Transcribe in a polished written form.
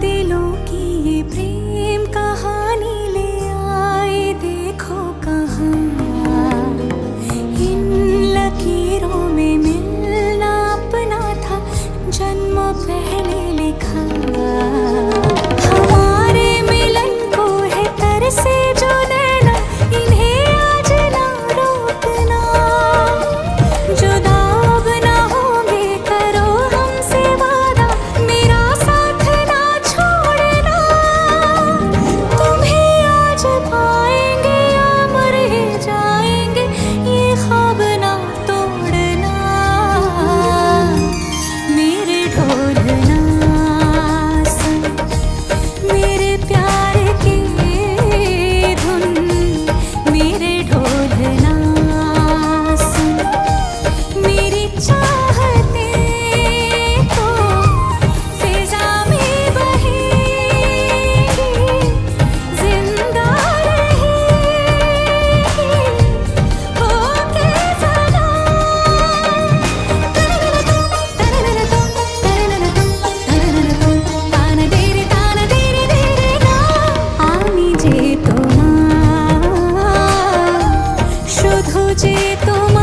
दिलों की ये प्रेम कहानी ले आए देखो कहाँ। इन लकीरों में मिलना अपना था जन्म पहले लिखा। हमारे मिलन को है तरसे जो नैना इन्हें आज ना रोकना। जुदा अब ना होंगे करो हमसे वादा मेरा साथ ना छोड़ना। तुम्हें आज पाएंगे या मर ही जाएंगे ये ख्वाब ना तोड़ना। मेरे ढोलना सुन मेरे प्यार की धुन। मेरे ढोलना सुन मेरी चाहते तो फिजा में बहेगी जिंदा रहेगी होके सदा। ताना देरे ना आमी जे তোমার শুধু যে তোমার